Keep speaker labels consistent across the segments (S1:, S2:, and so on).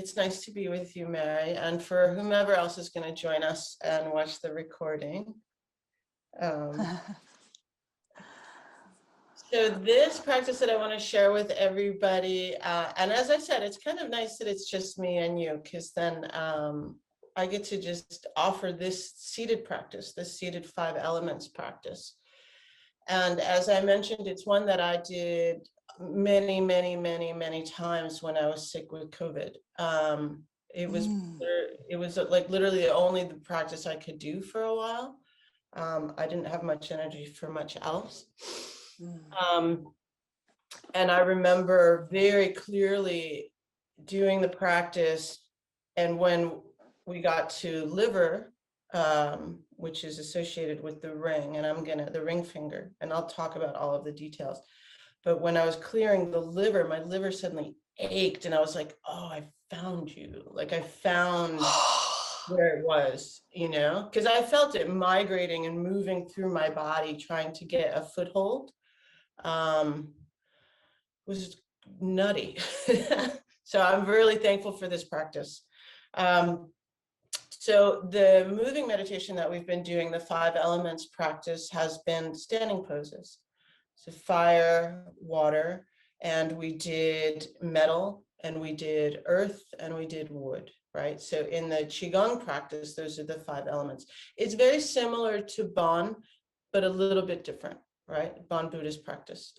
S1: It's nice to be with you, Mary, and for whomever else is going to join us and watch the recording. So this practice that I want to share with everybody, and as I said, it's kind of nice that it's just me and you, because then I get to just offer this seated practice, this seated 5 elements practice. And as I mentioned, it's one that I did many, many, many, many times when I was sick with COVID. It was like literally only the practice I could do for a while. I didn't have much energy for much else. And I remember very clearly doing the practice, and when we got to liver, which is associated with the ring, and the ring finger, and I'll talk about all of the details. But when I was clearing the liver, my liver suddenly ached, and I was like, oh, I found you. Like I found where it was, because I felt it migrating and moving through my body, trying to get a foothold. Was nutty. So I'm really thankful for this practice. So the moving meditation that we've been doing, the 5 elements practice, has been standing poses. So fire, water, and we did metal, and we did earth, and we did wood, right? So in the Qigong practice, those are the 5 elements. It's very similar to Bon, but a little bit different, right? Bon Buddhist practice.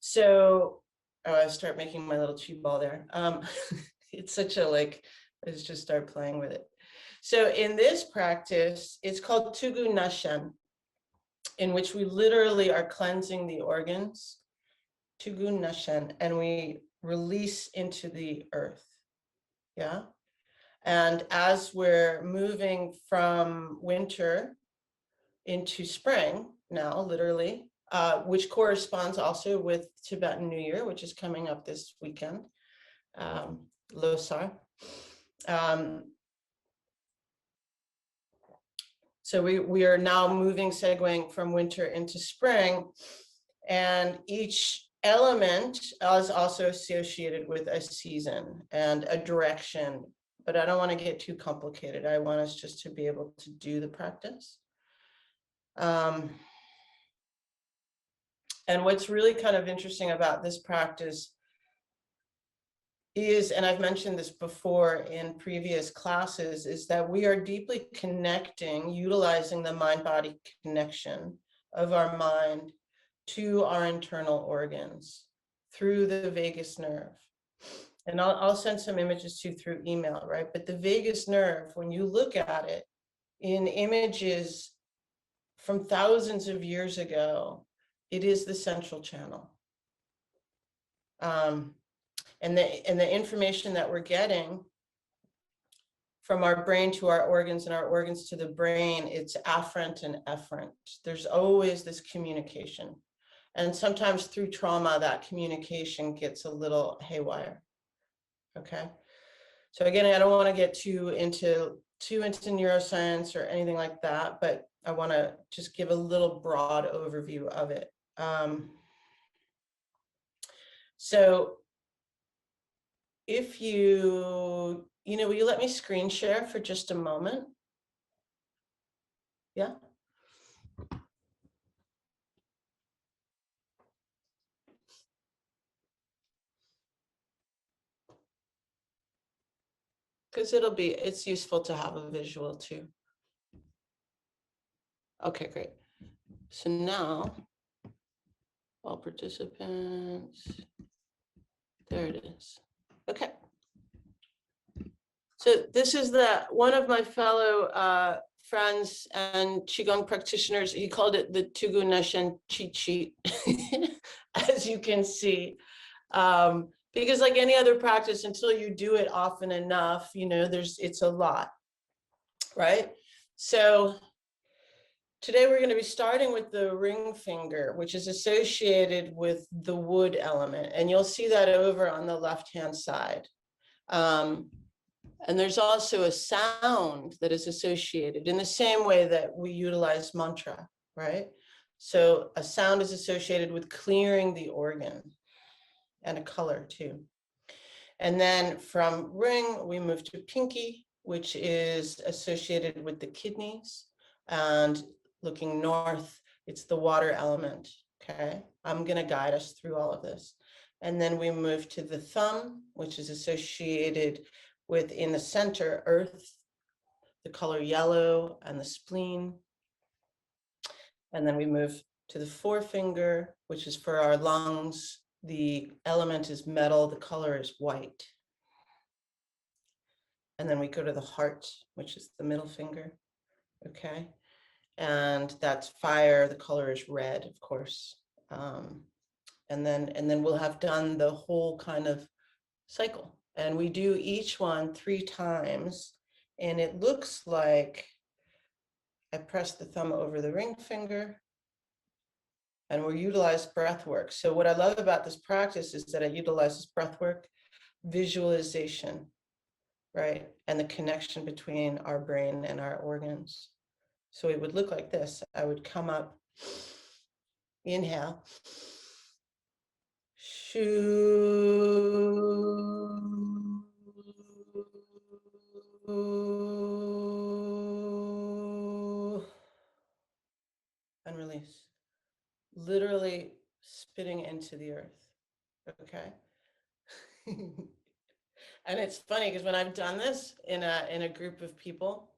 S1: So, I start making my little chi ball there. It's such a let's just start playing with it. So in this practice, it's called Tugu Nashen, in which we literally are cleansing the organs, Tugu Nashen, and we release into the earth. Yeah. And as we're moving from winter into spring now, literally, which corresponds also with Tibetan New Year, which is coming up this weekend, Losar. So we are now segueing from winter into spring, and each element is also associated with a season and a direction, but I don't want to get too complicated. I want us just to be able to do the practice. And what's really kind of interesting about this practice is, and I've mentioned this before in previous classes, is that we are deeply connecting, utilizing the mind-body connection of our mind to our internal organs through the vagus nerve. And I'll send some images to you through email, right? But the vagus nerve, when you look at it in images from thousands of years ago, it is the central channel. And the information that we're getting from our brain to our organs and our organs to the brain, it's afferent and efferent. There's always this communication. And sometimes through trauma, that communication gets a little haywire. Okay. So again, I don't want to get too into neuroscience or anything like that, but I want to just give a little broad overview of it. So if will you let me screen share for just a moment? Yeah. Because it's useful to have a visual too. Okay, great. So now, all participants, there it is. Okay. So this is one of my fellow friends and Qigong practitioners. He called it the Tugu Nashen cheat sheet, as you can see. Because like any other practice, until you do it often enough, it's a lot, right? So today we're going to be starting with the ring finger, which is associated with the wood element. And you'll see that over on the left-hand side. And there's also a sound that is associated in the same way that we utilize mantra, right? So a sound is associated with clearing the organ, and a color too. And then from ring, we move to pinky, which is associated with the kidneys. And looking north, it's the water element. Okay, I'm going to guide us through all of this. And then we move to the thumb, which is associated with, in the center, earth, the color yellow, and the spleen. And then we move to the forefinger, which is for our lungs. The element is metal, the color is white. And then we go to the heart, which is the middle finger. Okay. And that's fire, the color is red, of course. And then we'll have done the whole kind of cycle. And we do each one 3 times. And it looks like I press the thumb over the ring finger, and we'll utilize breath work. So what I love about this practice is that it utilizes breath work, visualization, right? And the connection between our brain and our organs. So it would look like this. I would come up, inhale, shoo, and release. Literally spitting into the earth. Okay. And it's funny because when I've done this in a group of people,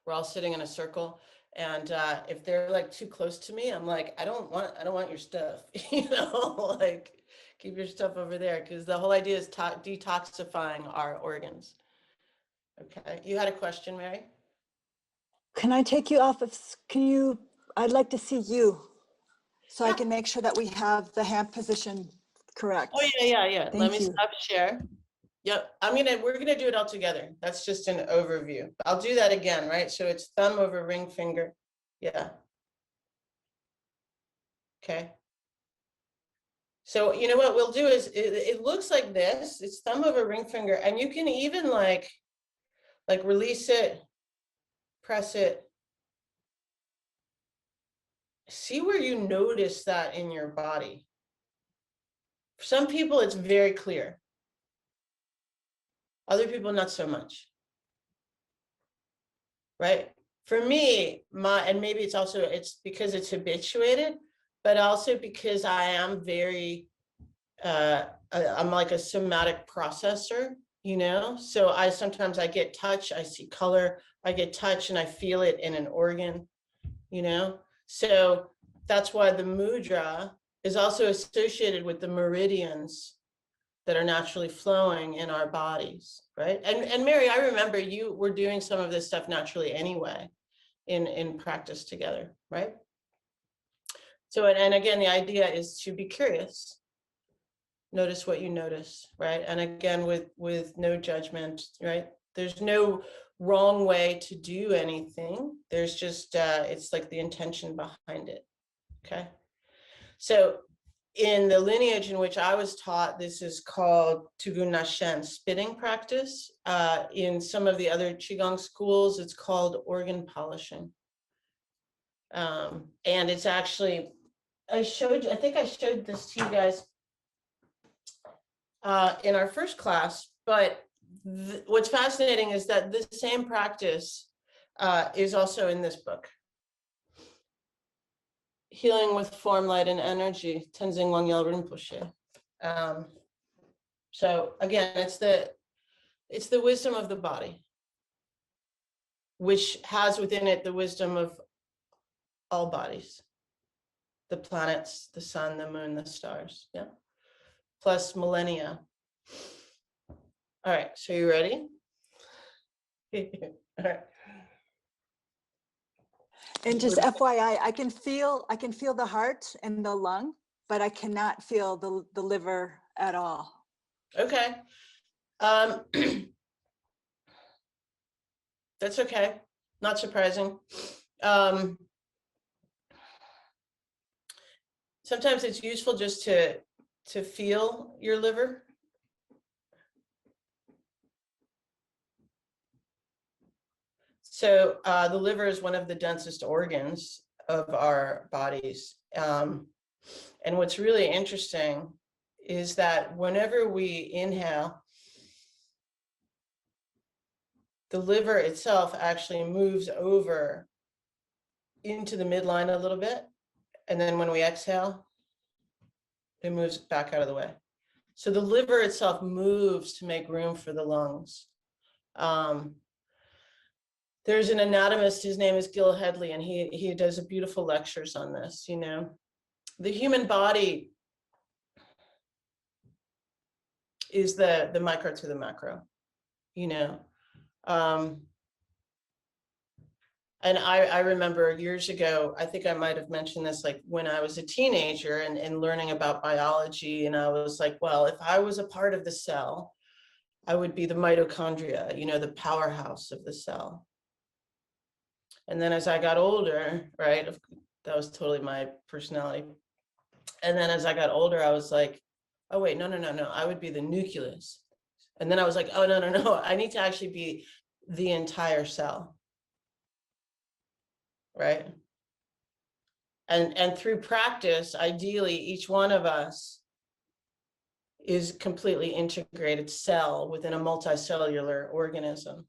S1: we're all sitting in a circle, and if they're like too close to me, I'm like, I don't want your stuff, like keep your stuff over there, because the whole idea is detoxifying our organs. Okay, you had a question, Mary?
S2: Can I take you off of, I'd like to see you so
S1: Yeah.
S2: I can make sure that we have the hand position correct.
S1: Oh yeah. Let me
S2: Thank you.
S1: stop share. Yep, we're gonna do it all together. That's just an overview. I'll do that again, right? So it's thumb over ring finger. Yeah. Okay. So you know what we'll do is it looks like this. It's thumb over ring finger, and you can even like release it, press it. See where you notice that in your body. For some people, it's very clear. Other people, not so much. Right? For me, and maybe it's because it's habituated, but also because I am very, I'm like a somatic processor, so sometimes I get touch, I see color, I get touch, and I feel it in an organ, so that's why the mudra is also associated with the meridians that are naturally flowing in our bodies, right? And Mary, I remember you were doing some of this stuff naturally anyway in practice together, right? So, and again, the idea is to be curious. Notice what you notice, right? And again, with no judgment, right? There's no wrong way to do anything. There's just, it's like the intention behind it, okay? So in the lineage in which I was taught, this is called Tugun Nashen, spitting practice. In some of the other Qigong schools, it's called organ polishing. And it's actually, I think I showed this to you guys in our first class, but what's fascinating is that the same practice is also in this book. Healing with Form, Light, and Energy, Tenzing Wangyal Rinpoche. So again, it's the wisdom of the body, which has within it the wisdom of all bodies, the planets, the sun, the moon, the stars, yeah, plus millennia. All right, so you ready? All right.
S2: And just FYI, I can feel the heart and the lung, but I cannot feel the liver at all.
S1: Okay. That's okay. Not surprising. Sometimes it's useful just to feel your liver. So the liver is one of the densest organs of our bodies. And what's really interesting is that whenever we inhale, the liver itself actually moves over into the midline a little bit. And then when we exhale, it moves back out of the way. So the liver itself moves to make room for the lungs. There's an anatomist, his name is Gil Headley, and he does a beautiful lectures on this. You know, the human body is the micro to the macro, you know. And I remember years ago, I think I might have mentioned this, like when I was a teenager and learning about biology, and I was like, well, if I was a part of the cell, I would be the mitochondria, you know, the powerhouse of the cell. And then as I got older, right, that was totally my personality. And then as I got older, I was like, oh, wait, no, I would be the nucleus. And then I was like, oh, no, I need to actually be the entire cell, right? And through practice, ideally, each one of us is completely integrated cell within a multicellular organism.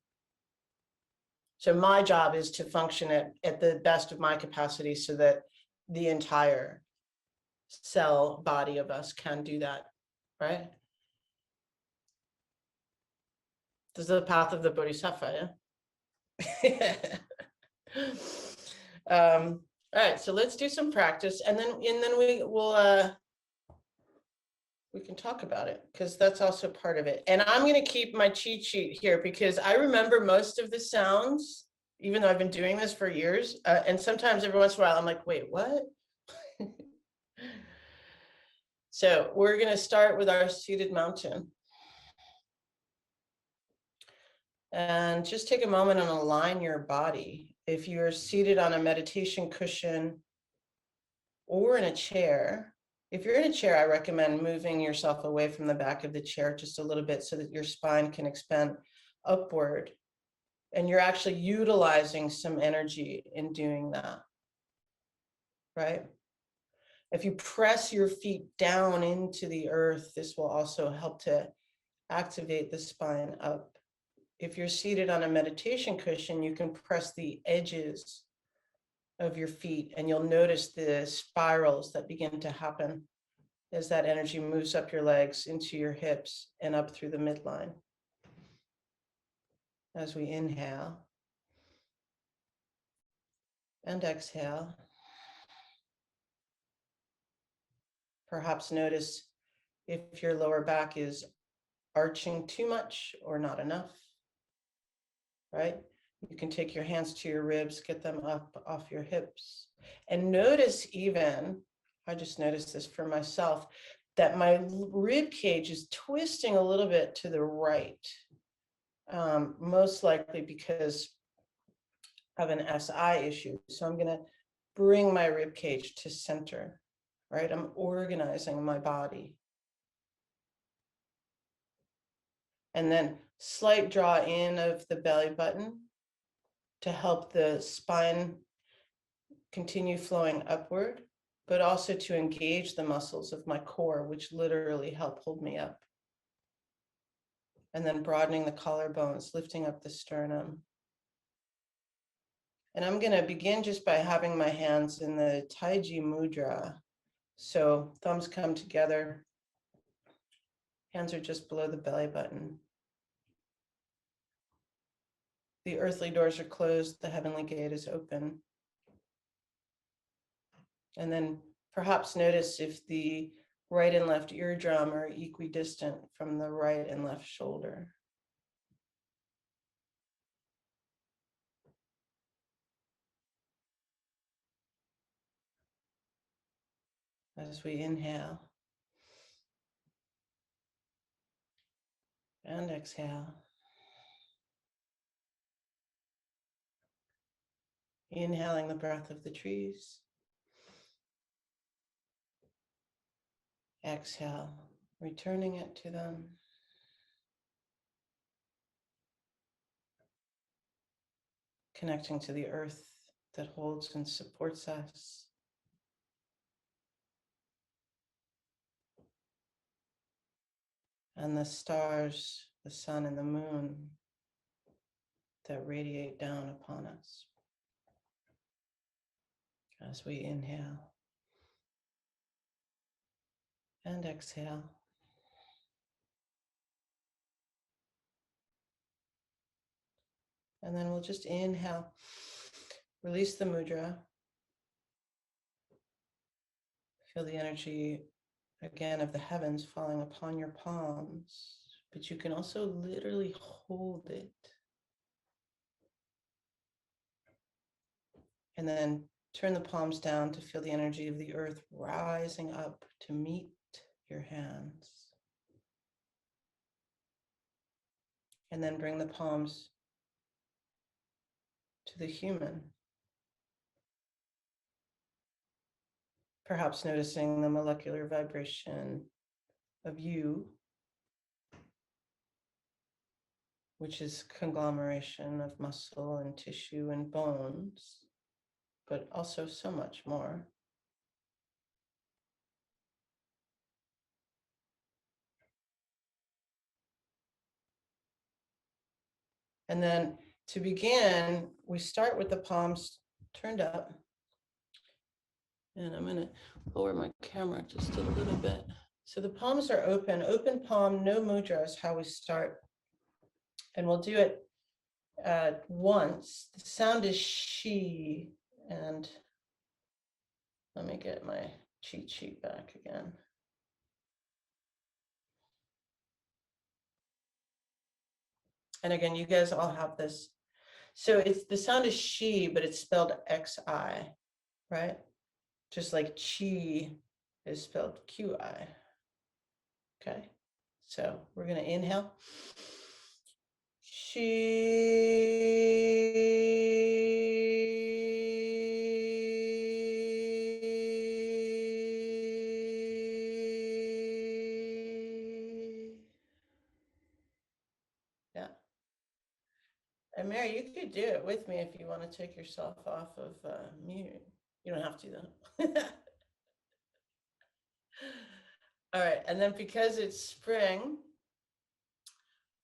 S1: So my job is to function at the best of my capacity so that the entire cell body of us can do that, right? This is the path of the Bodhisattva, yeah? All right, so let's do some practice, and then we can talk about it, because that's also part of it. And I'm going to keep my cheat sheet here because I remember most of the sounds, even though I've been doing this for years. And sometimes every once in a while, I'm like, wait, what? So we're going to start with our seated mountain. And just take a moment and align your body. If you're seated on a meditation cushion or in a chair, if you're in a chair, I recommend moving yourself away from the back of the chair just a little bit so that your spine can expand upward. And you're actually utilizing some energy in doing that, right? If you press your feet down into the earth, this will also help to activate the spine up. If you're seated on a meditation cushion, you can press the edges of your feet and you'll notice the spirals that begin to happen as that energy moves up your legs into your hips and up through the midline. As we inhale and exhale, perhaps notice if your lower back is arching too much or not enough, right? You can take your hands to your ribs, get them up off your hips, and notice even, I just noticed this for myself, that my rib cage is twisting a little bit to the right, most likely because of an SI issue. So I'm going to bring my rib cage to center, right? I'm organizing my body. And then slight draw in of the belly button to help the spine continue flowing upward, but also to engage the muscles of my core, which literally help hold me up. And then broadening the collarbones, lifting up the sternum. And I'm going to begin just by having my hands in the Taiji Mudra. So thumbs come together, hands are just below the belly button. The earthly doors are closed, the heavenly gate is open. And then perhaps notice if the right and left eardrum are equidistant from the right and left shoulder. As we inhale and exhale. Inhaling the breath of the trees. Exhale, returning it to them. Connecting to the earth that holds and supports us. and the stars, the sun and the moon that radiate down upon us as we inhale and exhale. And then we'll just inhale, release the mudra, feel the energy again of the heavens falling upon your palms, but you can also literally hold it. And then turn the palms down to feel the energy of the earth rising up to meet your hands. And then bring the palms to the human. Perhaps noticing the molecular vibration of you, which is conglomeration of muscle and tissue and bones, but also so much more. And then to begin, we start with the palms turned up. And I'm gonna lower my camera just a little bit. So the palms are open palm, no mudra is how we start. And we'll do it once. The sound is she, and let me get my cheat sheet back again. And again, you guys all have this. So it's the sound is she, but it's spelled X-I, right? Just like chi is spelled Q-I. Okay, so we're gonna inhale. Yeah. And Mary, you could do it with me if you want to take yourself off of mute. You don't have to though. All right, and then because it's spring,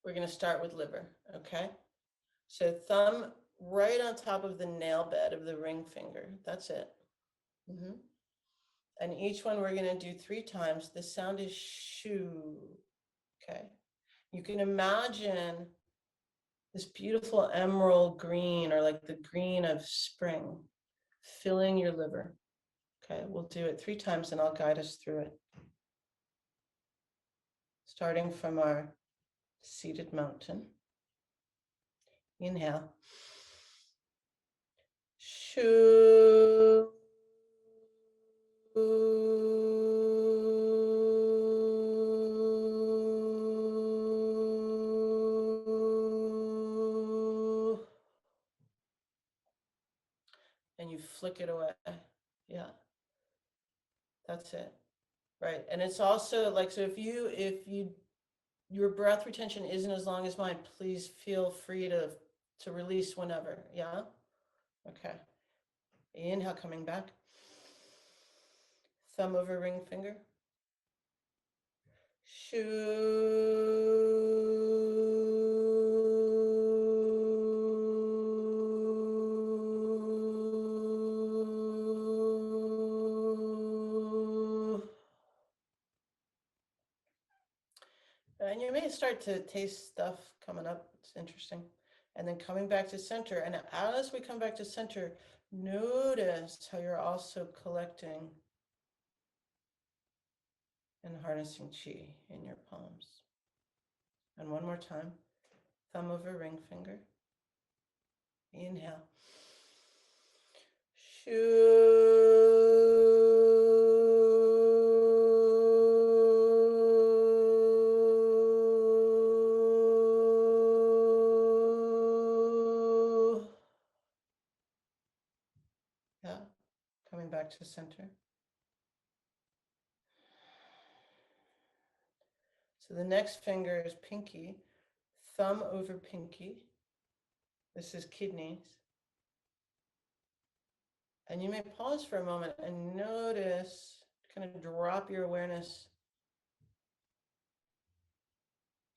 S1: we're going to start with liver, okay? So thumb right on top of the nail bed of the ring finger. That's it. And each one we're going to do 3 times. The sound is shoo, okay? You can imagine this beautiful emerald green, or like the green of spring, filling your liver. Okay, we'll do it 3 times and I'll guide us through it. Starting from our seated mountain. Inhale. Shoo. And you flick it away. Yeah, that's it. Right. And it's also like, so if your breath retention isn't as long as mine, please feel free to release whenever. Yeah. Okay. Inhale, coming back. Thumb over ring finger. Shoo. And you may start to taste stuff coming up. It's interesting. And then coming back to center. And as we come back to center, notice how you're also collecting and harnessing chi in your palms. And one more time, thumb over ring finger. Inhale. Shoo. Yeah, coming back to center. So the next finger is pinky, thumb over pinky. This is kidneys. And you may pause for a moment and notice, kind of drop your awareness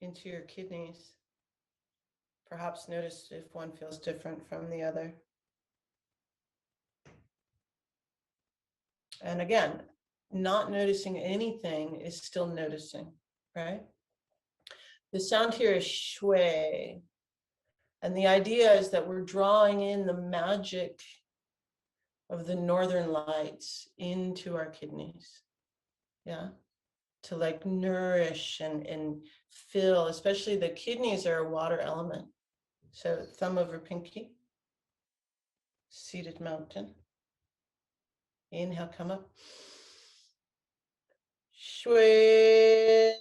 S1: into your kidneys. Perhaps notice if one feels different from the other. And again, not noticing anything is still noticing, right? The sound here is shui. And the idea is that we're drawing in the magic of the northern lights into our kidneys. Yeah. To like nourish and fill, especially the kidneys are a water element. So thumb over pinky, seated mountain. Inhale, come up. Shui.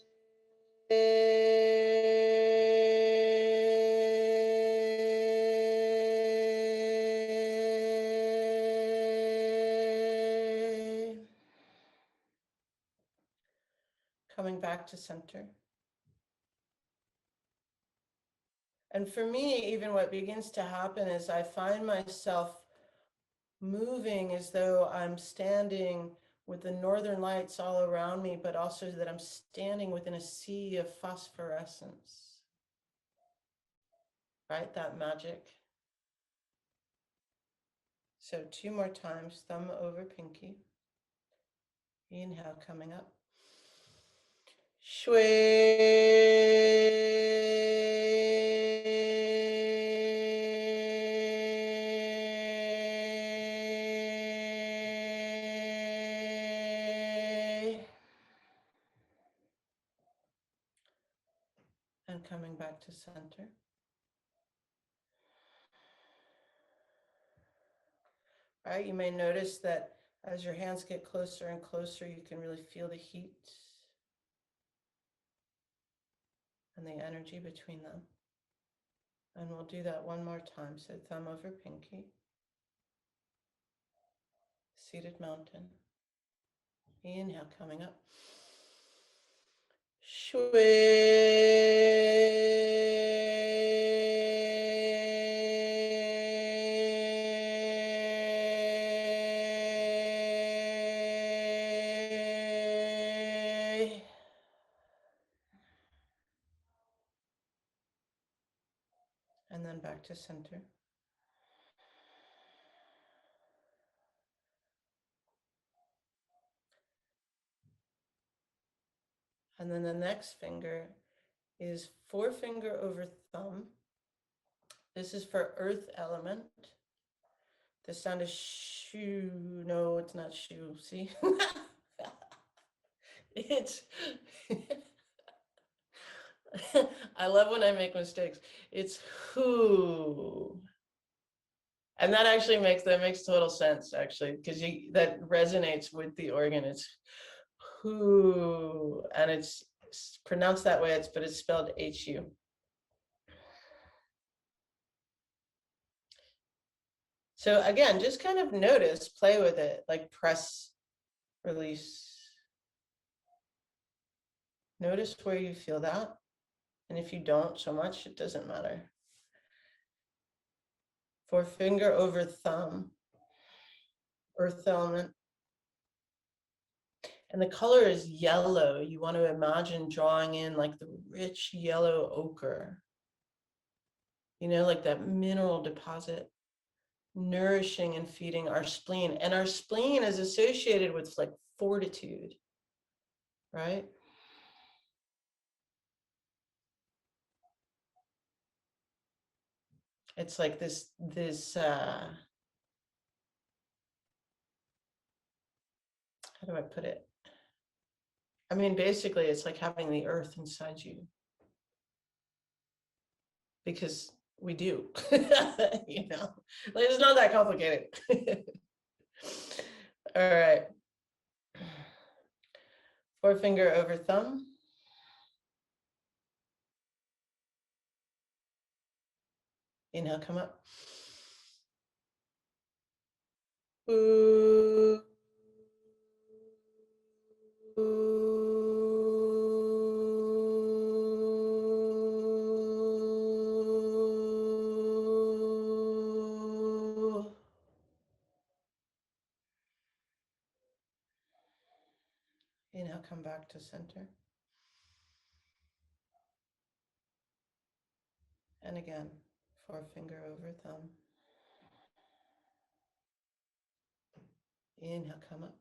S1: Coming back to center. And for me, even what begins to happen is I find myself moving as though I'm standing with the northern lights all around me, but also that I'm standing within a sea of phosphorescence. Right? That magic. So 2 more times, thumb over pinky. Inhale, coming up. Shui. And coming back to center. Right, you may notice that as your hands get closer and closer, you can really feel the heat and the energy between them. And we'll do that one more time. So thumb over pinky, seated mountain. Inhale, coming up. Shui. And then back to center. And then the next finger is forefinger over thumb. This is for earth element. The sound is shoo. No, it's not shoo. See? It's. I love when I make mistakes. It's who. And that actually makes total sense, actually, because that resonates with the organ. It's who, and it's pronounced that way. But it's spelled HU. So again, just kind of notice, play with it, like press, release. Notice where you feel that. And if you don't so much, it doesn't matter. Forefinger over thumb, earth element. And the color is yellow. You want to imagine drawing in like the rich yellow ochre. You know, like that mineral deposit, nourishing and feeding our spleen. And our spleen is associated with like fortitude, right? It's like this how do I put it? I mean, basically, it's like having the earth inside you, because we do. You know, like, it's not that complicated. All right. Forefinger over thumb. Inhale, come up. Ooh. Inhale, come back to center. And again, forefinger over thumb. Inhale, come up.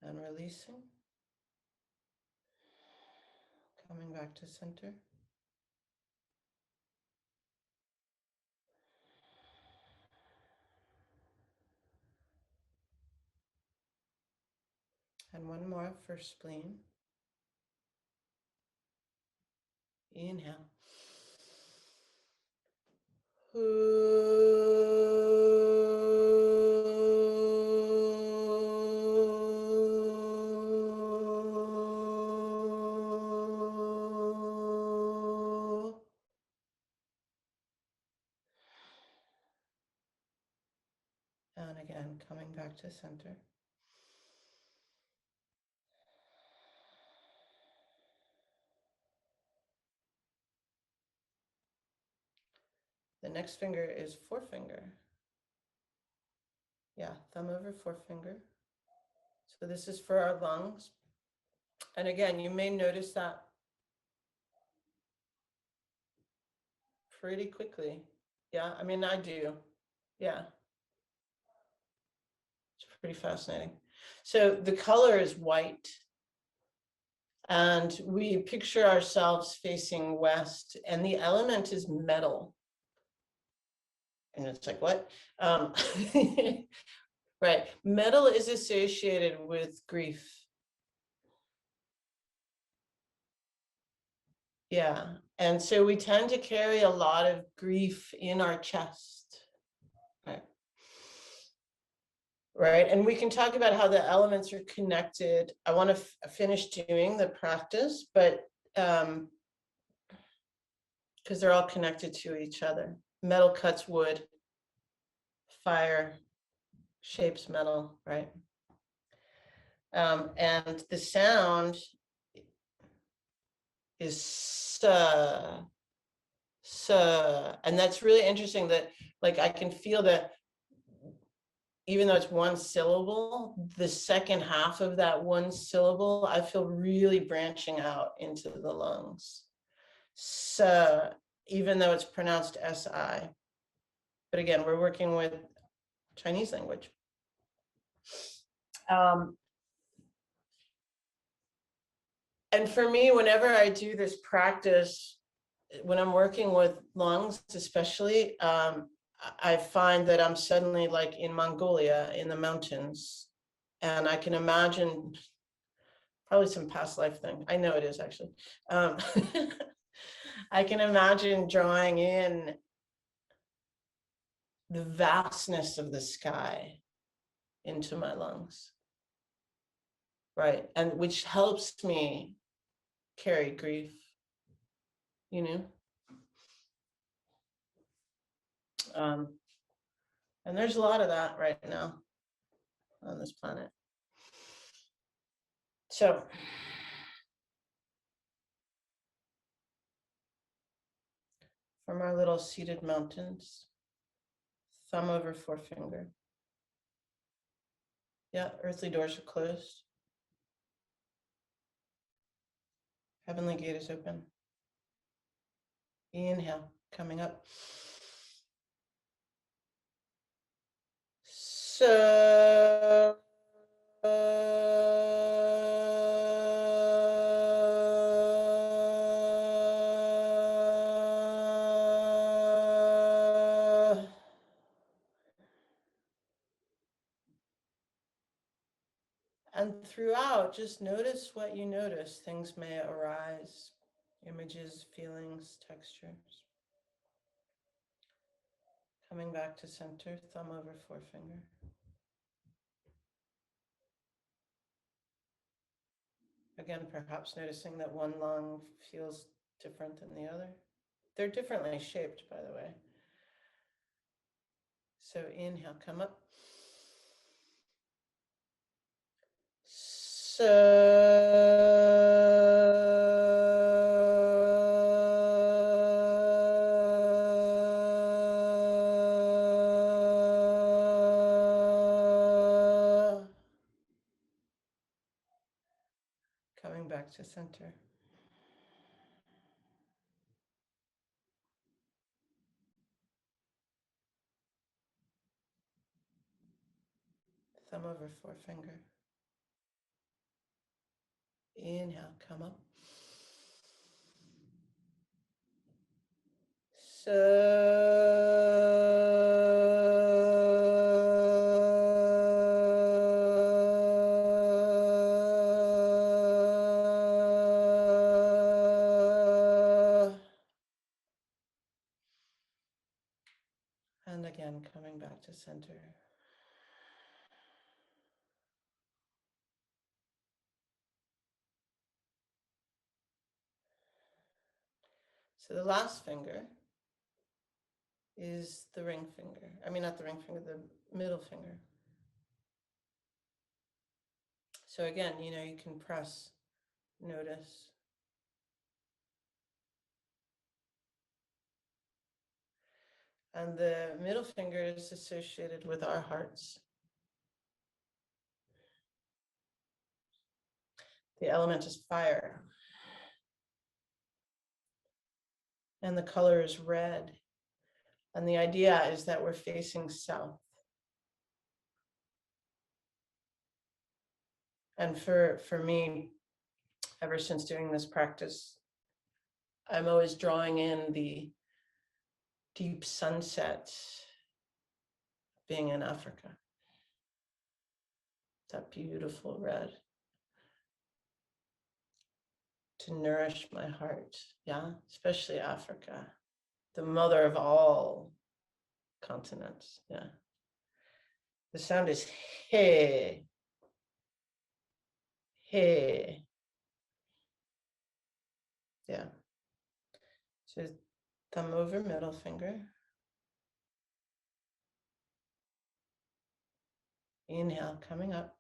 S1: And releasing. Coming back to center. And one more for spleen. Inhale. And again, coming back to center. The next finger is forefinger. Yeah, thumb over forefinger. So this is for our lungs. And again, you may notice that pretty quickly. Yeah, I mean, I do. Yeah, it's pretty fascinating. So the color is white. And we picture ourselves facing west, and the element is metal. And it's like, what? Right. Metal is associated with grief. Yeah. And so we tend to carry a lot of grief in our chest. Right. Right. And we can talk about how the elements are connected. I want to finish doing the practice, but because they're all connected to each other. Metal cuts wood, fire shapes metal, right? And the sound is sa, sa, and that's really interesting that like I can feel that even though it's one syllable, the second half of that one syllable, I feel really branching out into the lungs. Sa, even though it's pronounced S-I. But again, we're working with Chinese language. And for me, whenever I do this practice, when I'm working with lungs, especially, I find that I'm suddenly like in Mongolia in the mountains, and I can imagine probably some past life thing. I know it is actually. I can imagine drawing in the vastness of the sky into my lungs, right? And which helps me carry grief, you know? And there's a lot of that right now on this planet. So from our little seated mountains, thumb over forefinger. Yeah, earthly doors are closed. Heavenly gate is open. Inhale, coming up. So and throughout, just notice what you notice. Things may arise, images, feelings, textures. Coming back to center, thumb over forefinger. Again, perhaps noticing that one lung feels different than the other. They're differently shaped, by the way. So inhale, come up. So back to center. Thumb over forefinger. Inhale, come up. So and again, coming back to center. So the last finger is the ring finger. I mean, not the ring finger, the middle finger. So again, you can press, notice. And the middle finger is associated with our hearts. The element is fire. And the color is red. And the idea is that we're facing south. And for me, ever since doing this practice, I'm always drawing in the deep sunset being in Africa. That beautiful red. To nourish my heart, yeah, especially Africa, the mother of all continents, yeah. The sound is he, he, yeah. So thumb over middle finger. Inhale, coming up.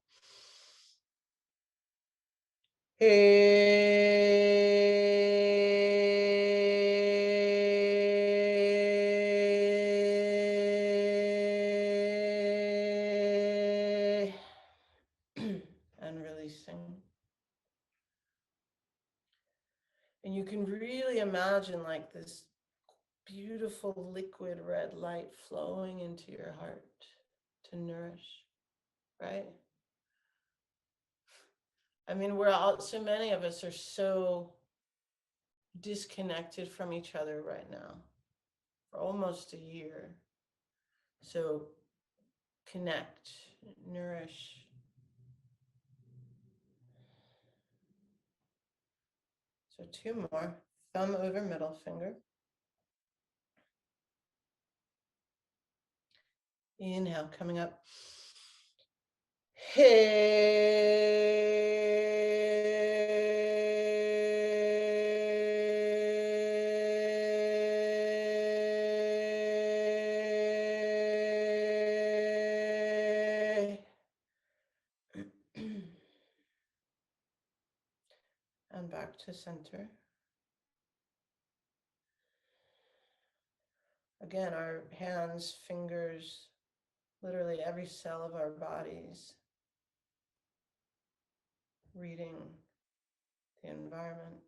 S1: And releasing. And you can really imagine like this beautiful liquid red light flowing into your heart to nourish, right? I mean, so many of us are so disconnected from each other right now for almost a year. So connect, nourish. So 2 more, thumb over middle finger. Inhale, coming up. And back to center. Again, our hands, fingers, literally every cell of our bodies, reading the environment.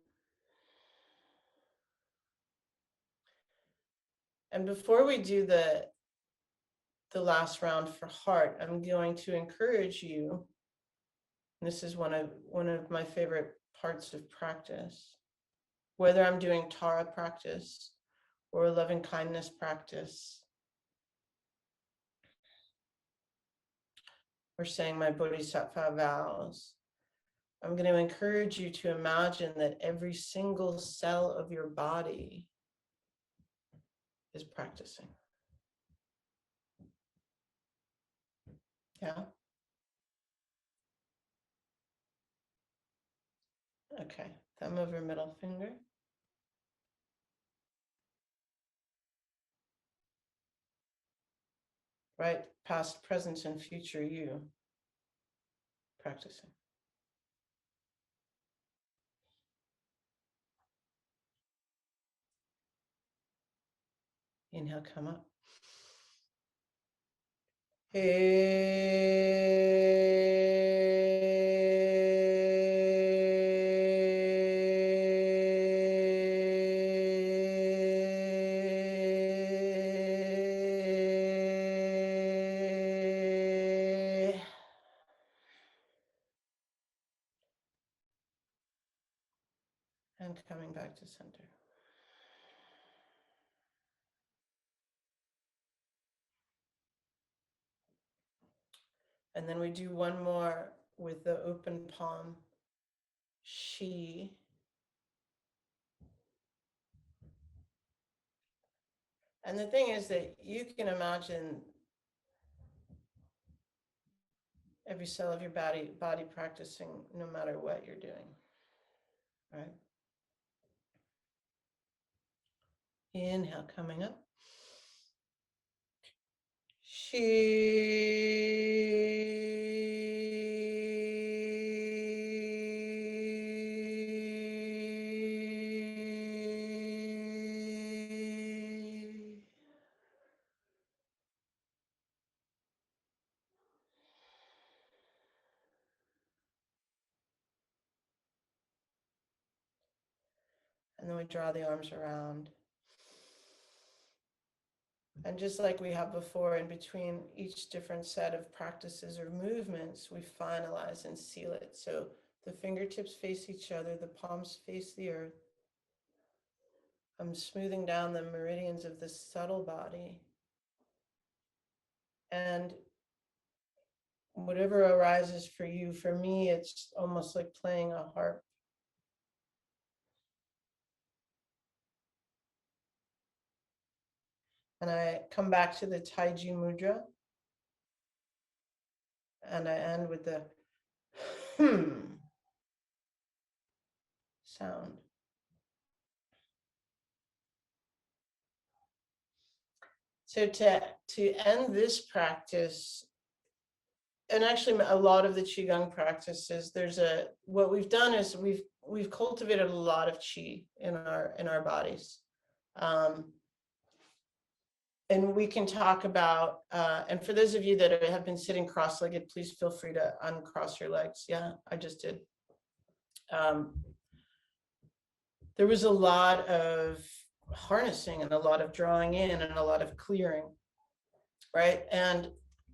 S1: And before we do the last round for heart, I'm going to encourage you. This is one of my favorite parts of practice. Whether I'm doing Tara practice or loving kindness practice, or saying my Bodhisattva vows, I'm going to encourage you to imagine that every single cell of your body is practicing. Yeah? Okay, thumb over middle finger. Right, past, present, and future you practicing. Inhale, come up. and coming back to center. And then we do one more with the open palm, she. And the thing is that you can imagine every cell of your body practicing no matter what you're doing, right? Inhale, coming up. And then we draw the arms around. And just like we have before, in between each different set of practices or movements, we finalize and seal it. So the fingertips face each other, the palms face the earth. I'm smoothing down the meridians of the subtle body. And whatever arises for you, for me, it's almost like playing a harp. And I come back to the Taiji Mudra. And I end with the sound. So to end this practice, and actually a lot of the Qigong practices, what we've done is we've cultivated a lot of Qi in our bodies. And we can talk about, and for those of you that have been sitting cross-legged, please feel free to uncross your legs. Yeah, I just did. There was a lot of harnessing and a lot of drawing in and a lot of clearing, right? And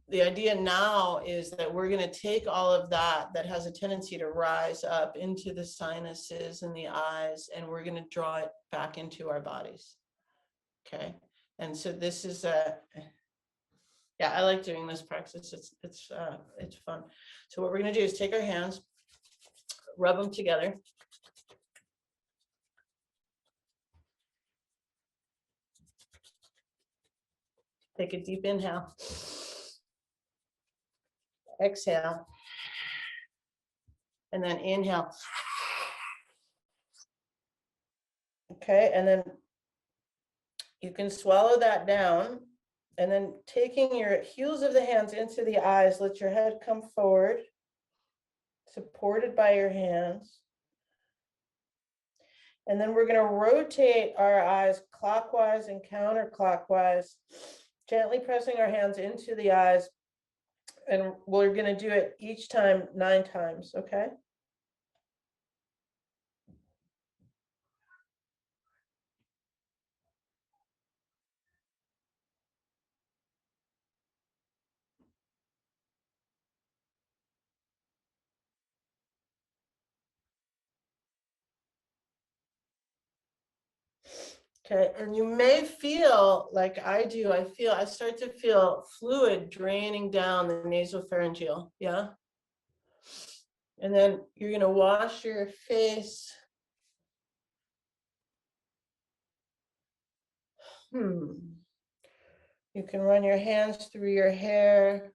S1: the idea now is that we're going to take all of that has a tendency to rise up into the sinuses and the eyes, and we're going to draw it back into our bodies. Okay. And so this is yeah, I like doing this practice. It's fun. So what we're going to do is take our hands, rub them together. Take a deep inhale. Exhale. And then inhale. Okay, and then you can swallow that down, and then taking your heels of the hands into the eyes, let your head come forward, supported by your hands. And then we're going to rotate our eyes clockwise and counterclockwise, gently pressing our hands into the eyes. And we're going to do it each time 9 times, okay? Okay, and you may feel like I do. I start to feel fluid draining down the nasopharyngeal, yeah? And then you're going to wash your face. You can run your hands through your hair.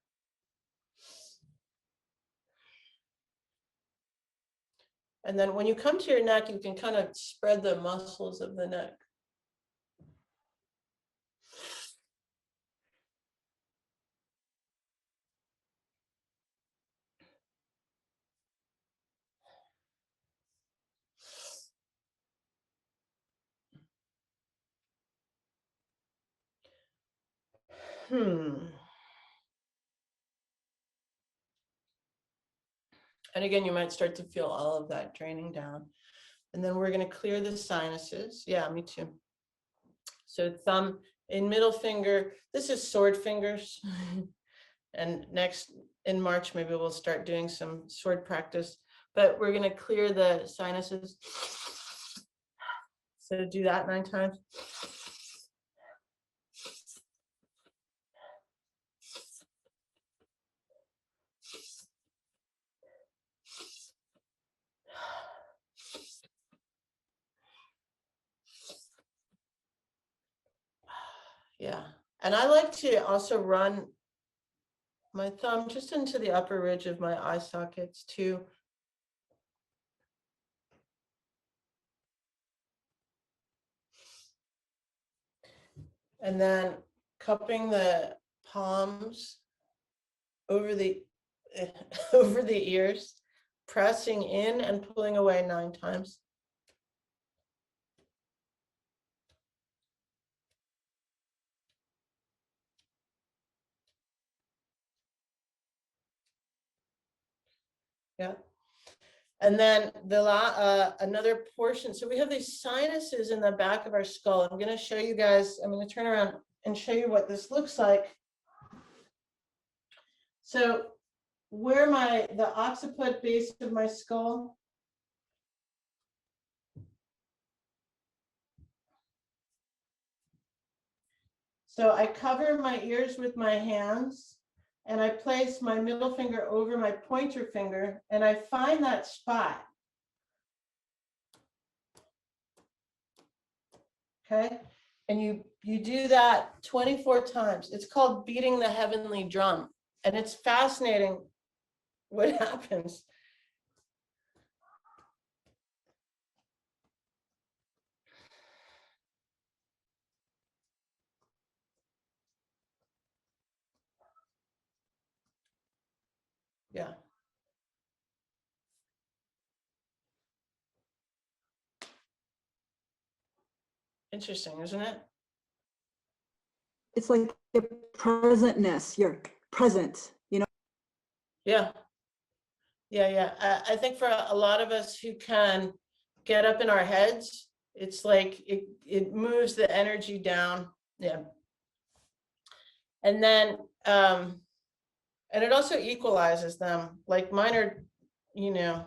S1: And then when you come to your neck, you can kind of spread the muscles of the neck. And again, you might start to feel all of that draining down. And then we're going to clear the sinuses. Yeah, me too. So thumb in middle finger. This is sword fingers. And next in March, maybe we'll start doing some sword practice. But we're going to clear the sinuses. So do that 9 times. Yeah. And I like to also run my thumb just into the upper ridge of my eye sockets too. And then cupping the palms over the over the ears, pressing in and pulling away 9 times. Yeah. And then another portion. So we have these sinuses in the back of our skull. I'm going to show you guys. I'm going to turn around and show you what this looks like. So where the occiput base of my skull. So I cover my ears with my hands and I place my middle finger over my pointer finger and I find that spot. Okay. And you do that 24 times. It's called beating the heavenly drum. And it's fascinating what happens. Yeah. Interesting, isn't it?
S2: It's like your presentness, you're present, you know?
S1: Yeah. Yeah, yeah. I think for a lot of us who can get up in our heads, it's like it moves the energy down. Yeah. And then and it also equalizes them. Like mine are, you know,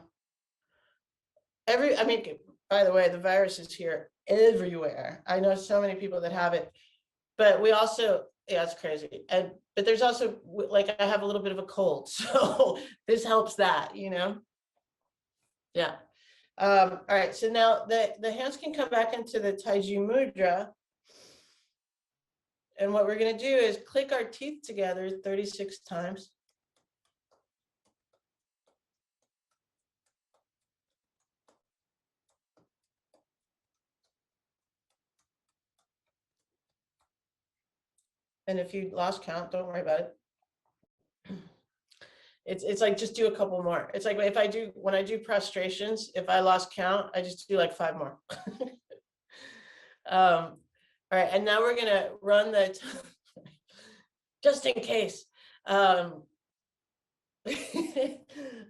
S1: I mean, by the way, the virus is here everywhere. I know so many people that have it, but we also, yeah, it's crazy. And but there's also like I have a little bit of a cold, so this helps that, you know. Yeah. All right. So now the hands can come back into the Taiji mudra. And what we're going to do is click our teeth together 36 times. And if you lost count, don't worry about it. It's like just do a couple more. It's like when I do prostrations, if I lost count, I just do like 5 more. All right, and now we're gonna run just in case. I'm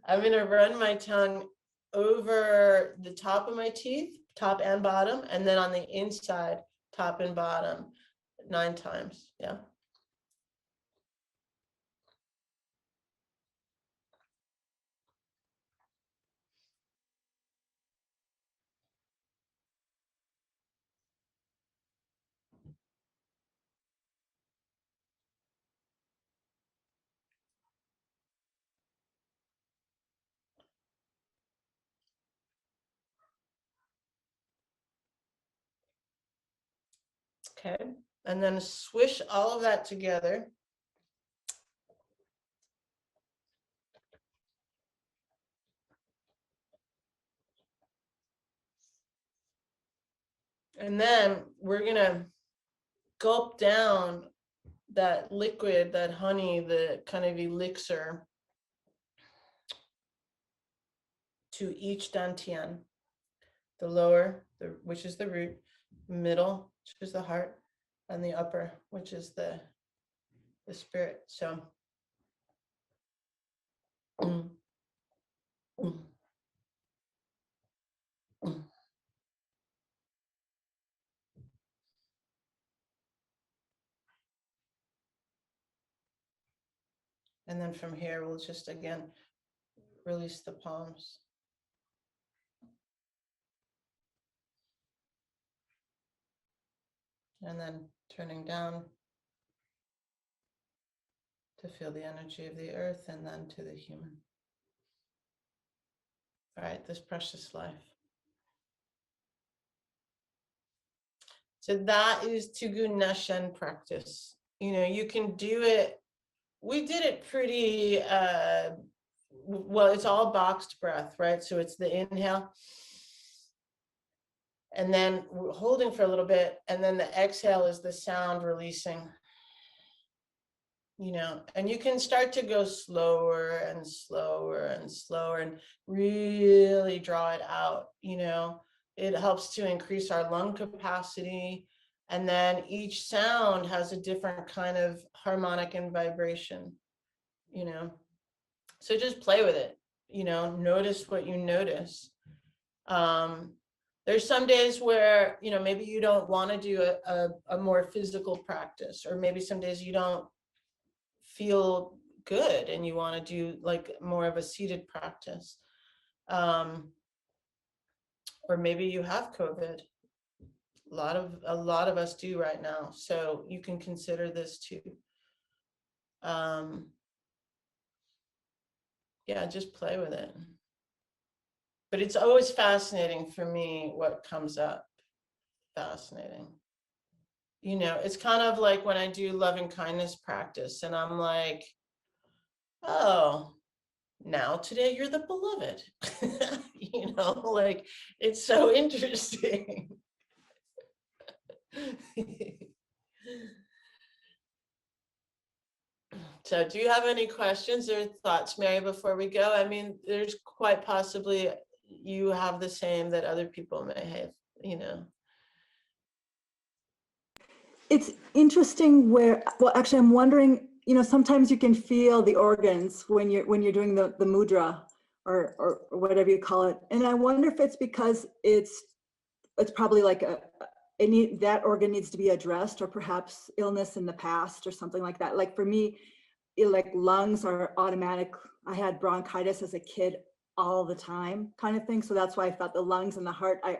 S1: gonna run my tongue over the top of my teeth, top and bottom, and then on the inside, top and bottom, 9 times. Yeah. Okay, and then swish all of that together. And then we're gonna gulp down that liquid, that honey, the kind of elixir to each dantian. The lower, which is the root, middle, which is the heart, and the upper, which is the spirit. So mm, mm, mm. And then from here, we'll just again release the palms. and then turning down to feel the energy of the earth, and then to the human. All right, this precious life. So that is Tugu Nashen practice. You know, you can do it. We did it pretty, well, it's all boxed breath, right? So it's the inhale, and then we're holding for a little bit, and then the exhale is the sound releasing. You know, and you can start to go slower and slower and slower and really draw it out. You know, it helps to increase our lung capacity. And then each sound has a different kind of harmonic and vibration, you know. So just play with it, you know, notice what you notice. There's some days where, you know, maybe you don't want to do a more physical practice, or maybe some days you don't feel good and you want to do like more of a seated practice. Or maybe you have COVID. A lot of us do right now. So you can consider this too. Yeah, just play with it. But it's always fascinating for me what comes up. Fascinating. You know, it's kind of like when I do loving kindness practice and I'm like, oh, now today you're the beloved. You know, like it's so interesting. So do you have any questions or thoughts, Mary, before we go? I mean, there's quite possibly you have the same that other people may have, you know.
S2: It's interesting where, well, actually, I'm wondering, you know, sometimes you can feel the organs when you're doing the mudra or whatever you call it. And I wonder if it's because it's probably like that organ needs to be addressed, or perhaps illness in the past or something like that. Like for me, like lungs are automatic. I had bronchitis as a kid all the time kind of thing. So that's why I thought the lungs and the heart, I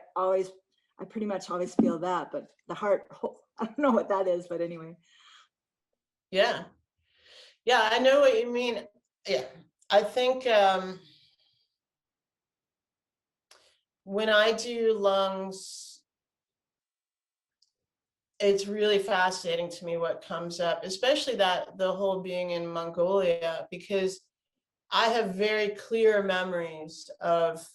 S2: pretty much always feel that, but the heart, I don't know what that is, but anyway.
S1: Yeah. Yeah, I know what you mean. Yeah. I think when I do lungs, it's really fascinating to me what comes up, especially that the whole being in Mongolia, because I have very clear memories of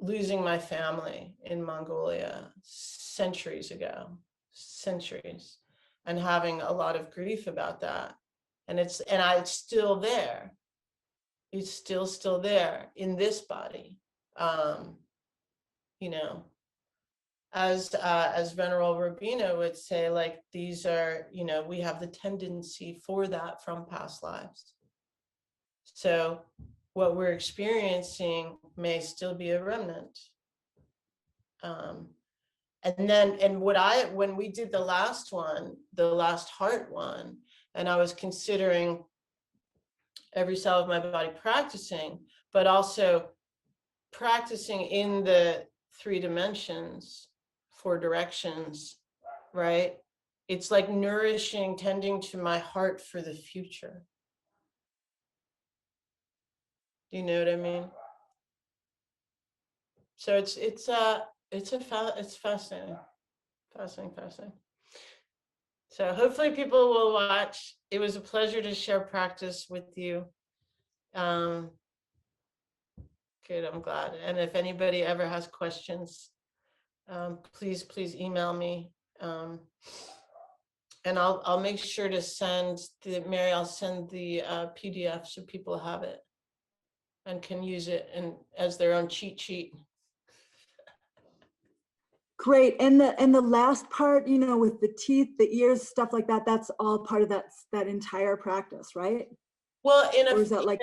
S1: losing my family in Mongolia centuries ago, centuries, and having a lot of grief about that. And it's still there. It's still there in this body. You know, as Venerable Rubino would say, like these are, you know, we have the tendency for that from past lives. So what we're experiencing may still be a remnant. When we did the last one, the last heart one, and I was considering every cell of my body practicing, but also practicing in the 3 dimensions, 4 directions, right? It's like nourishing, tending to my heart for the future. Do you know what I mean? So it's fascinating, fascinating. So hopefully people will watch. It was a pleasure to share practice with you. Good, I'm glad. And if anybody ever has questions, please email me. And I'll make sure to send Mary, I'll send the PDF so people have it and can use it as their own cheat sheet.
S2: Great. And the last part, you know, with the teeth, the ears, stuff like that, that's all part of that entire practice, right?
S1: Well,
S2: Or is that like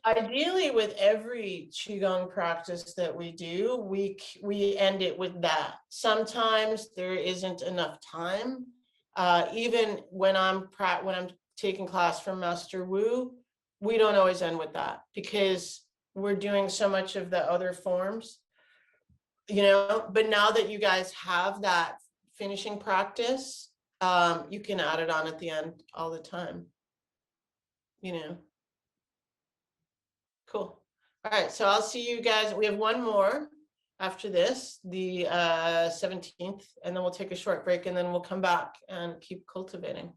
S1: ideally with every qigong practice that we do, we end it with that. Sometimes there isn't enough time. Even when I'm taking class from Master Wu, we don't always end with that because we're doing so much of the other forms, you know. But now that you guys have that finishing practice, you can add it on at the end all the time. You know. Cool. All right, so I'll see you guys. We have one more after this, the 17th, and then we'll take a short break, and then we'll come back and keep cultivating.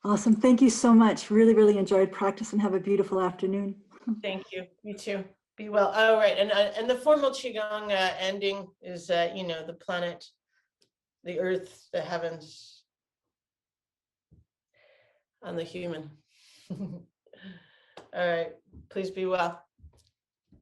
S2: Awesome. Thank you so much. Really, really enjoyed practice, and have a beautiful afternoon.
S1: Thank you. You too. Be well. Oh, right. And the formal Qigong ending is, you know, the planet, the earth, the heavens, and the human. All right. Please be well.